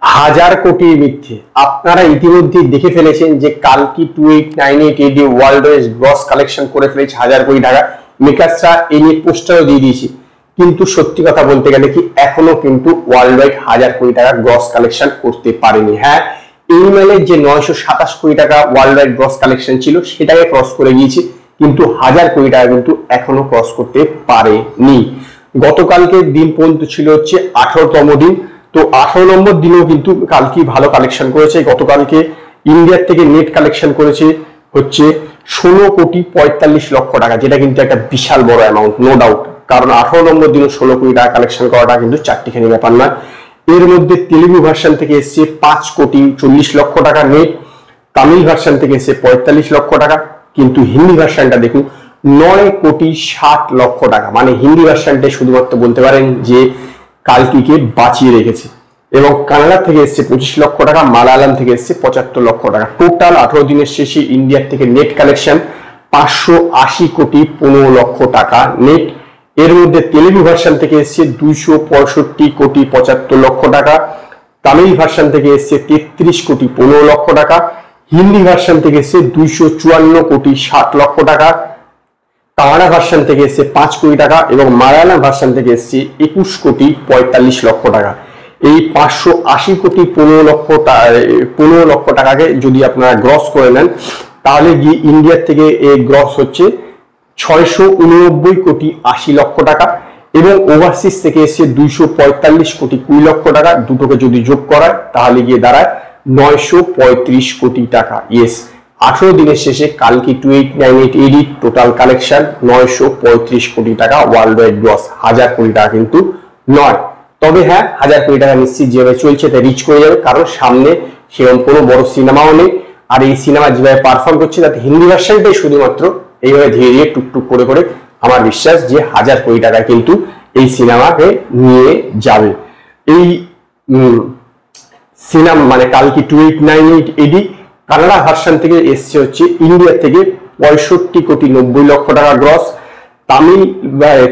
হাজার কোটি মিথ্যে। আপনারা ইতিমধ্যে দেখে ফেলেছেন যে কালকি 2898 এডি ওয়ার্ল্ড ওয়াইড গ্রস কালেকশন করে ফেলেছে 1000 কোটি টাকা। মেকার্সরা এই নিয়ে পোস্টারও দিয়ে দিয়েছে, কিন্তু সত্যি কথা বলতে গেলে কি এখনো কিন্তু ওয়ার্ল্ড ওয়াইড 1000 কোটি টাকা গ্রস কালেকশন করতে পারেনি। হ্যাঁ, এনিম্যালের যে 927 কোটি টাকা ওয়ার্ল্ড ওয়াইড গ্রস কালেকশন ছিল সেটাকে ক্রস করে গিয়েছে, কিন্তু 1000 কোটি টাকা কিন্তু এখনো ক্রস করতে পারেনি। গতকালকে দিন পর্যন্ত ছিল হচ্ছে 18তম দিন। তো 18 নম্বর দিনেও কিন্তু কালকে ভালো কালেকশন করেছে। গতকালকে ইন্ডিয়ার থেকে নেট কালেকশন করেছে হচ্ছে 16,45,00,000 টাকা, যেটা কিন্তু একটা বিশাল বড় অ্যামাউন্ট, নো ডাউট। কারণ 18 নম্বর দিনে 16 কোটি টাকা কালেকশন করাটা কিন্তু চারটিখানি ব্যাপার না। এর মধ্যে তেলেগু ভার্সন থেকে এসছে 5,40,00,000 টাকা নেট, তামিল ভার্সন থেকে এসছে 45,00,000 টাকা, কিন্তু হিন্দি ভার্সনটা দেখুন 9,60,00,000 টাকা। মানে হিন্দি ভার্সনটা শুধুমাত্র বলতে পারেন যে কালকিকে বাঁচিয়ে রেখেছে। এবং কানাডা থেকে এসছে 25,00,000 টাকা, মালায়ালাম থেকে এসছে 75,00,000 টাকা। টোটাল 18 দিনের শেষে ইন্ডিয়ার থেকে নেট কালেকশন 580,15,00,000 টাকা নেট। এর মধ্যে তেলেগু ভার্সন থেকে এসছে 265,75,00,000 টাকা, তামিল ভার্সন থেকে এসছে 33,15,00,000 টাকা, হিন্দি ভার্সন থেকে এসছে 254,60,00,000 টাকা, কানাডা ভার্সন থেকে এসছে 5 কোটি টাকা এবং মালায়ালাম ভার্সন থেকে এসছে 21,45,00,000 টাকা। এই 580,15,00,000 টাকাকে যদি আপনারা গ্রস করে নেন, তাহলে গিয়ে ইন্ডিয়ার থেকে এই গ্রস হচ্ছে 689,80,00,000 টাকা এবং ওভারসিজ থেকে এসছে 245,20,00,000 টাকা। দুটোকে যদি যোগ করায় তাহলে গিয়ে দাঁড়ায় 935 কোটি টাকা। ইয়েস, 18 দিনের শেষে কালকি 2898 এডি টোটাল কালেকশন 935 কোটি টাকা ওয়ার্ল্ড ওয়াইড গ্রস। 1000 কোটি টাকা কিন্তু নয়। তবে হ্যাঁ, 1000 কোটি টাকা নিশ্চিত যেভাবে চলছে তা রিচ করে যাবে, কারণ সামনে সেরকম কোনো বড় সিনেমাও নেই। আর এই সিনেমা যেভাবে পারফর্ম করছে তাতে হিন্দি ভার্সনটাই শুধুমাত্র এইভাবে ধীরে ধীরে টুকটুক করে করে আমার বিশ্বাস যে 1000 কোটি টাকা কিন্তু এই সিনেমাকে নিয়ে যাবে। এই সিনেমা মানে কালকি 2898 এডি কানাডা ভার্সন থেকে এসছে হচ্ছে ইন্ডিয়া থেকে 65,90,00,000 টাকা গ্রস।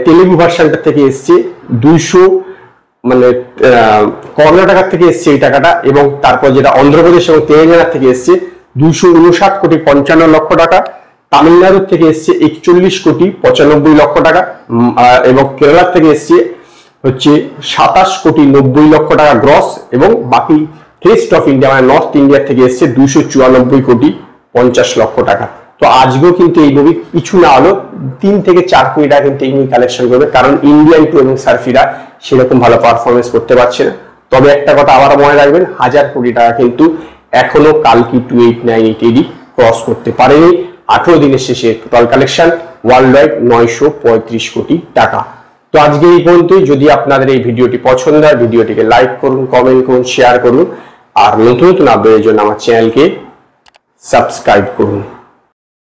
তেলেগু ভার্সনটা থেকে এসছে 200 মানে কর্ণাটক থেকে এসছে এই টাকাটা, এবং তারপর যেটা অন্ধ্রপ্রদেশ এবং তেলেঙ্গানা থেকে এসছে 259,55,00,000 টাকা, তামিলনাড়ু থেকে এসছে 41,95,00,000 টাকা এবং কেরালা থেকে এসছে হচ্ছে 27,90,00,000 টাকা গ্রস, এবং বাকি রেস্ট অফ ইন্ডিয়া মানে নর্থ ইন্ডিয়া থেকে এসছে 294,50,00,000 টাকা। তো আজকেও কিন্তু এই মুভি কিছু না হলো 3 থেকে 4 কোটি টাকা কিন্তু এই মুভি কালেকশন করবে, কারণ ইন্ডিয়ান টু এবং সার্ফিরা সেরকম ভালো পারফরমেন্স করতে পারছে না। তবে একটা কথা আবার মনে রাখবেন, 1000 কোটি টাকা কিন্তু এখনো কালকি 2898 এডি ক্রস করতে পারেনি। 18 দিনের শেষে টোটাল কালেকশন ওয়ার্ল্ড ওয়াইড 935 কোটি টাকা। তো আজকে এই পর্যন্তই। যদি আপনাদের এই ভিডিওটি পছন্দ হয়, ভিডিওটিকে লাইক করুন, কমেন্ট করুন, শেয়ার করুন, আর নতুন নতুন আপডেটের জন্য আমার চ্যানেলকে সাবস্ক্রাইব করুন।